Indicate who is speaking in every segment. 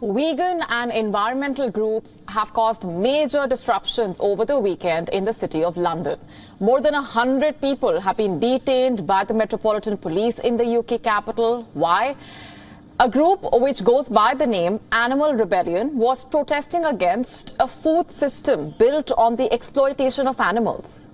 Speaker 1: Vegan and environmental groups have caused major disruptions over the weekend in the City of London. More than 100 people have been detained by the Metropolitan Police in the UK capital. Why? A group which goes by the name Animal Rebellion was protesting against a food system built on the exploitation of animals.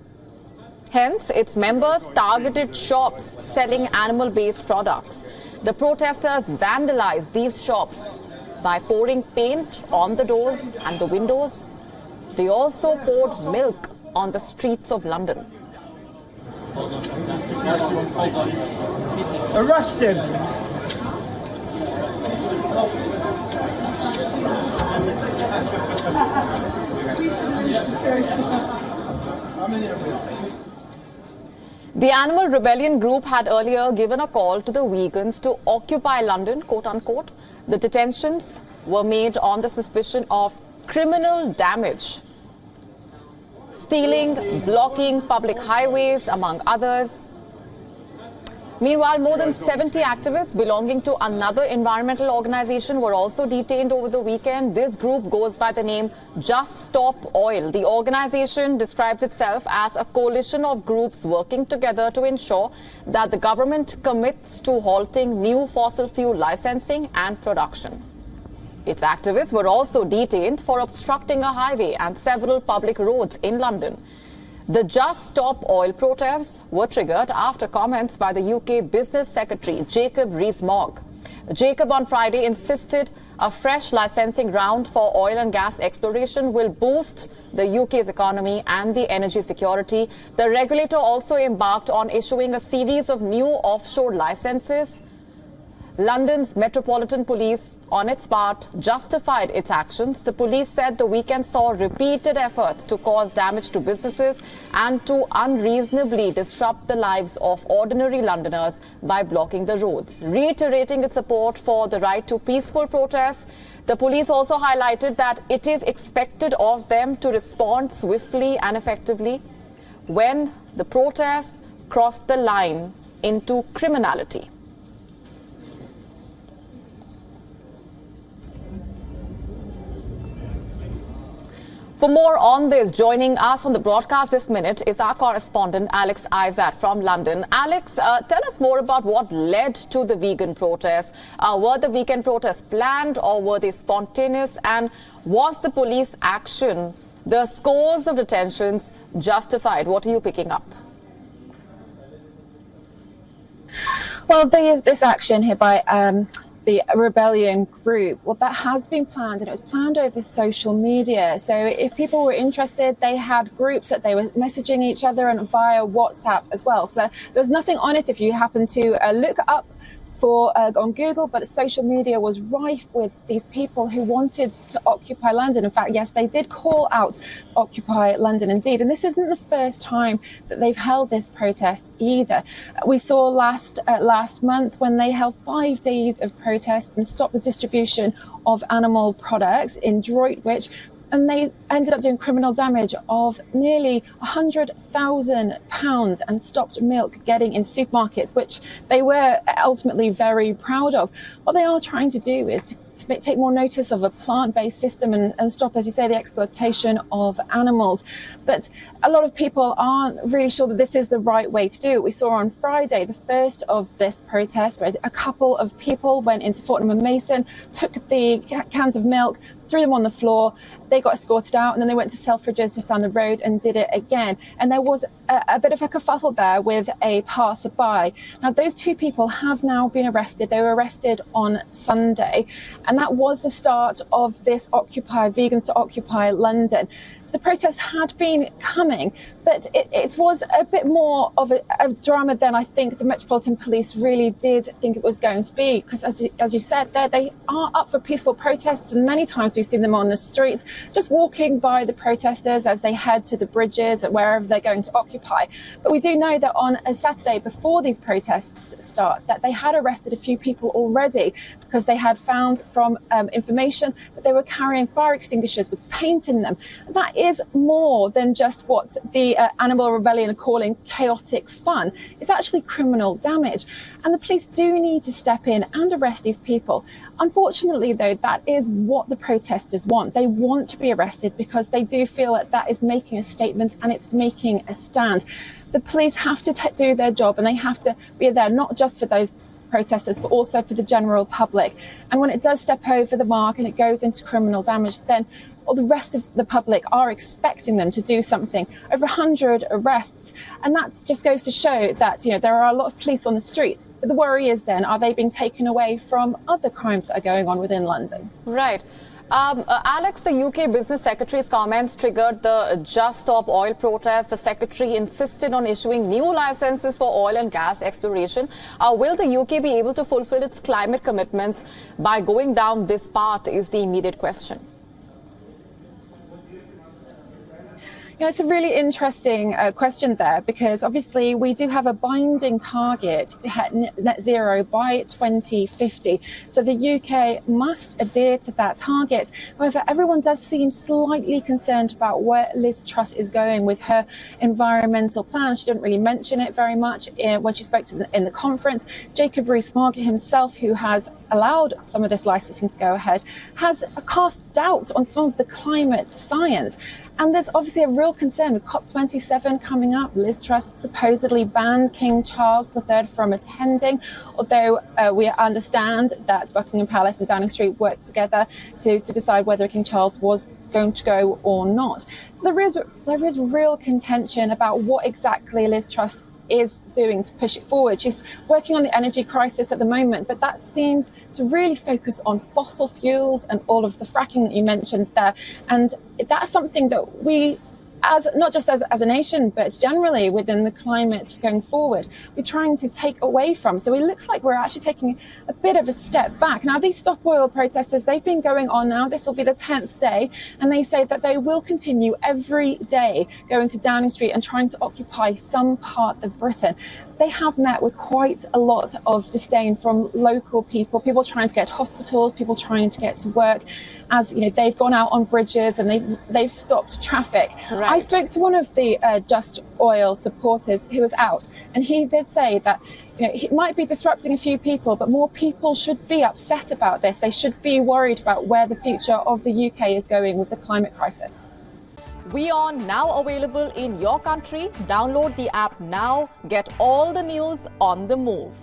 Speaker 1: Hence, its members targeted shops selling animal-based products. The protesters vandalized these shops by pouring paint on the doors and the windows. They also poured milk on the streets of London.
Speaker 2: Arrest him!
Speaker 1: The Animal Rebellion group had earlier given a call to the vegans to occupy London, quote unquote. The detentions were made on the suspicion of criminal damage, stealing, blocking public highways, among others. Meanwhile, more than 70 activists belonging to another environmental organization were also detained over the weekend. This group goes by the name Just Stop Oil. The organization describes itself as a coalition of groups working together to ensure that the government commits to halting new fossil fuel licensing and production. Its activists were also detained for obstructing a highway and several public roads in London. The Just Stop Oil protests were triggered after comments by the UK Business Secretary Jacob Rees-Mogg. Jacob on Friday insisted a fresh licensing round for oil and gas exploration will boost the UK's economy and the energy security. The regulator also embarked on issuing a series of new offshore licenses. London's Metropolitan Police, on its part, justified its actions. The police said the weekend saw repeated efforts to cause damage to businesses and to unreasonably disrupt the lives of ordinary Londoners by blocking the roads. Reiterating its support for the right to peaceful protests, the police also highlighted that it is expected of them to respond swiftly and effectively when the protests cross the line into criminality. For more on this, joining us on the broadcast this minute is our correspondent Alex Izat from London. Alex, tell us more about what led to the vegan protests. Were the weekend protests planned or were they spontaneous? And was the police action, the scores of detentions, justified? What are you picking up?
Speaker 3: Well, this action here by the rebellion group, well, that has been planned, and it was planned over social media. So if people were interested, they had groups that they were messaging each other and via WhatsApp as well. So there's nothing on it if you happen to look up on Google, but social media was rife with these people who wanted to occupy London. In fact, yes, they did call out Occupy London indeed. And this isn't the first time that they've held this protest either. We saw last month when they held 5 days of protests and stopped the distribution of animal products in Droitwich. And they ended up doing criminal damage of nearly £100,000 and stopped milk getting in supermarkets, which they were ultimately very proud of. What they are trying to do is to take more notice of a plant-based system and stop, as you say, the exploitation of animals. But a lot of people aren't really sure that this is the right way to do it. We saw on Friday the first of this protest where a couple of people went into Fortnum and Mason, took the cans of milk, threw them on the floor. They got escorted out, and then they went to Selfridges just down the road and did it again. And there was a bit of a kerfuffle there with a passerby. Now, those two people have now been arrested. They were arrested on Sunday, and that was the start of this Vegans to Occupy London. The protest had been coming, but it was a bit more of a drama than I think the Metropolitan Police really did think it was going to be, because as you said, they are up for peaceful protests, and many times we've seen them on the streets just walking by the protesters as they head to the bridges and wherever they're going to occupy. But we do know that on a Saturday before these protests start that they had arrested a few people already because they had found from information that they were carrying fire extinguishers with paint in them. And that is more than just what the Animal Rebellion are calling chaotic fun. It's actually criminal damage. And the police do need to step in and arrest these people. Unfortunately, though, that is what the protesters want. They want to be arrested because they do feel that that is making a statement and it's making a stand. The police have to do their job, and they have to be there not just for those protesters, but also for the general public. And when it does step over the mark and it goes into criminal damage, then all the rest of the public are expecting them to do something. Over 100 arrests, and that just goes to show that, you know, there are a lot of police on the streets. But the worry is then, are they being taken away from other crimes that are going on within London?
Speaker 1: Right. Alex, the UK Business Secretary's comments triggered the Just Stop Oil protest. The Secretary insisted on issuing new licenses for oil and gas exploration. Will the UK be able to fulfill its climate commitments by going down this path is the immediate question.
Speaker 3: You know, it's a really interesting question there, because obviously we do have a binding target to hit net zero by 2050. So the UK must adhere to that target. However, everyone does seem slightly concerned about where Liz Truss is going with her environmental plan. She didn't really mention it very much when she spoke in the conference. Jacob Rees-Mogg himself, who has allowed some of this licensing to go ahead, has cast doubt on some of the climate science. And there's obviously a real concern with COP27 coming up. Liz Truss supposedly banned King Charles III from attending, although we understand that Buckingham Palace and Downing Street worked together to decide whether King Charles was going to go or not. So there is real contention about what exactly Liz Truss is doing to push it forward. She's working on the energy crisis at the moment, but that seems to really focus on fossil fuels and all of the fracking that you mentioned there. And that's something that we, as not just as a nation, but generally within the climate going forward, we're trying to take away from. So it looks like we're actually taking a bit of a step back. Now, these Stop Oil protesters, they've been going on now. This will be the 10th day. And they say that they will continue every day going to Downing Street and trying to occupy some part of Britain. They have met with quite a lot of disdain from local people trying to get to hospitals, people trying to get to work. As you know, they've gone out on bridges and they've stopped traffic.
Speaker 1: Right.
Speaker 3: I spoke to one of the Just Oil supporters who was out, and he did say that, you know, it might be disrupting a few people, but more people should be upset about this. They should be worried about where the future of the UK is going with the climate crisis.
Speaker 1: WION now available in your country. Download the app now. Get all the news on the move.